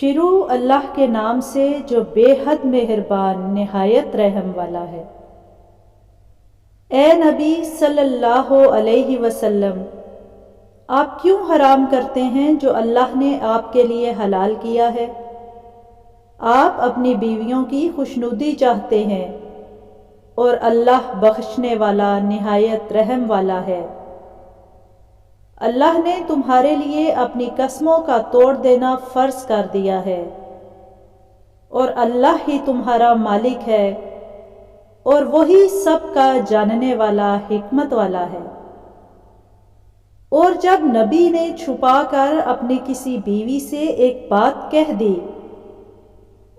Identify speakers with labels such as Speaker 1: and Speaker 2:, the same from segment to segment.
Speaker 1: شروع اللہ کے نام سے جو بے حد مہربان نہایت رحم والا ہے۔ اے نبی صلی اللہ علیہ وسلم، آپ کیوں حرام کرتے ہیں جو اللہ نے آپ کے لیے حلال کیا ہے؟ آپ اپنی بیویوں کی خوشنودی چاہتے ہیں اور اللہ بخشنے والا نہایت رحم والا ہے۔ اللہ نے تمہارے لیے اپنی قسموں کا توڑ دینا فرض کر دیا ہے، اور اللہ ہی تمہارا مالک ہے اور وہی سب کا جاننے والا حکمت والا ہے۔ اور جب نبی نے چھپا کر اپنی کسی بیوی سے ایک بات کہہ دی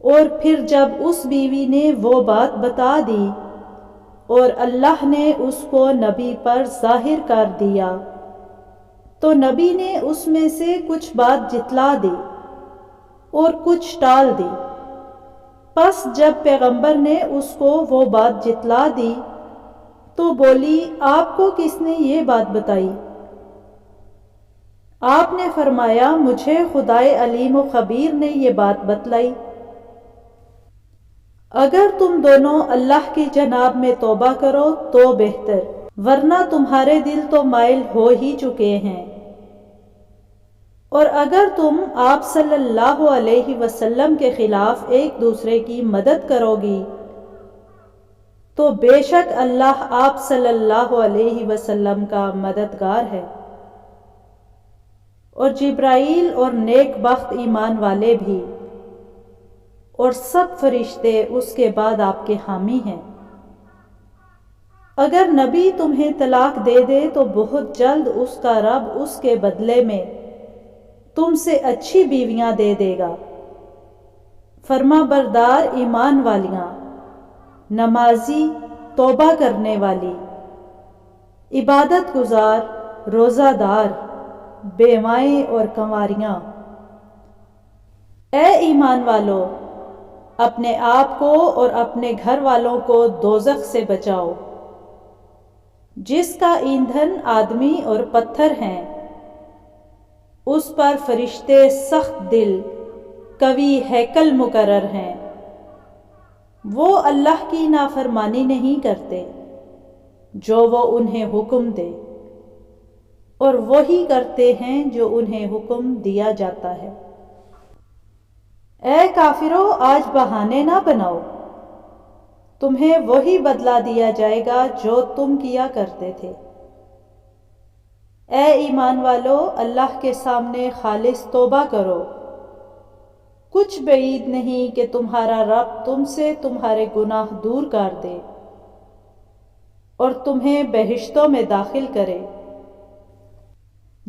Speaker 1: اور پھر جب اس بیوی نے وہ بات بتا دی اور اللہ نے اس کو نبی پر ظاہر کر دیا تو نبی نے اس میں سے کچھ بات جتلا دی اور کچھ ٹال دی۔ پس جب پیغمبر نے اس کو وہ بات جتلا دی تو بولی، آپ کو کس نے یہ بات بتائی؟ آپ نے فرمایا، مجھے خدائے علیم و خبیر نے یہ بات بتلائی۔ اگر تم دونوں اللہ کی جناب میں توبہ کرو تو بہتر، ورنہ تمہارے دل تو مائل ہو ہی چکے ہیں۔ اور اگر تم آپ صلی اللہ علیہ وسلم کے خلاف ایک دوسرے کی مدد کرو گی تو بے شک اللہ آپ صلی اللہ علیہ وسلم کا مددگار ہے، اور جبرائیل اور نیک بخت ایمان والے بھی، اور سب فرشتے اس کے بعد آپ کے حامی ہیں۔ اگر نبی تمہیں طلاق دے دے تو بہت جلد اس کا رب اس کے بدلے میں تم سے اچھی بیویاں دے دے گا، فرما بردار ایمان والیاں، نمازی، توبہ کرنے والی، عبادت گزار، روزہ دار، بیوائیں اور کنواریاں۔ اے ایمان والو، اپنے آپ کو اور اپنے گھر والوں کو دوزخ سے بچاؤ، جس کا ایندھن آدمی اور پتھر ہیں، اس پر فرشتے سخت دل، قوی ہیکل مقرر ہیں۔ وہ اللہ کی نافرمانی نہیں کرتے جو وہ انہیں حکم دے، اور وہی کرتے ہیں جو انہیں حکم دیا جاتا ہے۔ اے کافرو، آج بہانے نہ بناؤ، تمہیں وہی بدلہ دیا جائے گا جو تم کیا کرتے تھے۔ اے ایمان والو، اللہ کے سامنے خالص توبہ کرو، کچھ بعید نہیں کہ تمہارا رب تم سے تمہارے گناہ دور کر دے اور تمہیں بہشتوں میں داخل کرے،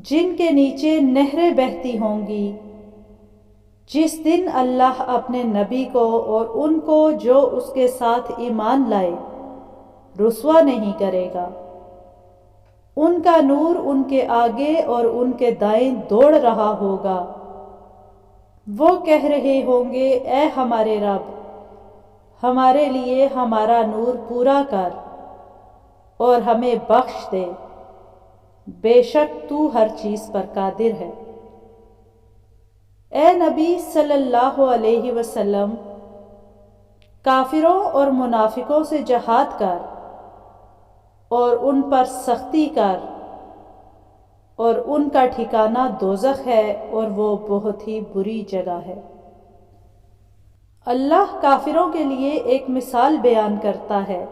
Speaker 1: جن کے نیچے نہریں بہتی ہوں گی، جس دن اللہ اپنے نبی کو اور ان کو جو اس کے ساتھ ایمان لائے رسوا نہیں کرے گا۔ ان کا نور ان کے آگے اور ان کے دائیں دوڑ رہا ہوگا، وہ کہہ رہے ہوں گے، اے ہمارے رب، ہمارے لیے ہمارا نور پورا کر اور ہمیں بخش دے، بے شک تو ہر چیز پر قادر ہے۔ اے نبی صلی اللہ علیہ وسلم، کافروں اور منافقوں سے جہاد کر اور ان پر سختی کر، اور ان کا ٹھکانہ دوزخ ہے اور وہ بہت ہی بری جگہ ہے۔ اللہ کافروں کے لیے ایک مثال بیان کرتا ہے،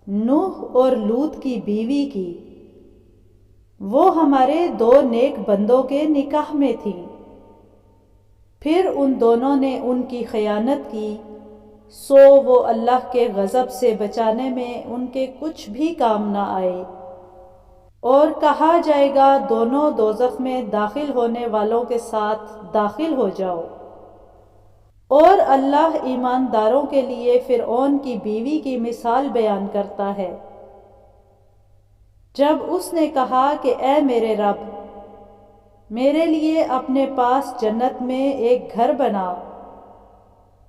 Speaker 1: نوح اور لوط کی بیوی کی۔ وہ ہمارے دو نیک بندوں کے نکاح میں تھیں، پھر ان دونوں نے ان کی خیانت کی، سو وہ اللہ کے غضب سے بچانے میں ان کے کچھ بھی کام نہ آئے، اور کہا جائے گا دونوں دوزخ میں داخل ہونے والوں کے ساتھ داخل ہو جاؤ۔ اور اللہ ایمانداروں کے لیے فرعون کی بیوی کی مثال بیان کرتا ہے، جب اس نے کہا کہ اے میرے رب، میرے لیے اپنے پاس جنت میں ایک گھر بنا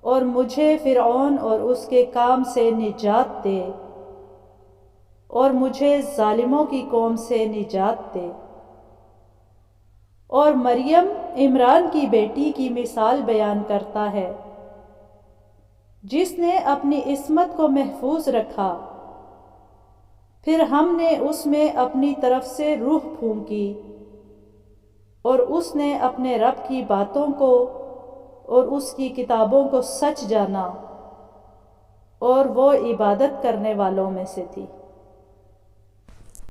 Speaker 1: اور مجھے فرعون اور اس کے کام سے نجات دے اور مجھے ظالموں کی قوم سے نجات دے۔ اور مریم عمران کی بیٹی کی مثال بیان کرتا ہے، جس نے اپنی عصمت کو محفوظ رکھا، پھر ہم نے اس میں اپنی طرف سے روح پھونکی اور اس نے اپنے رب کی باتوں کو اور اس کی کتابوں کو سچ جانا، اور وہ عبادت کرنے والوں میں سے تھی۔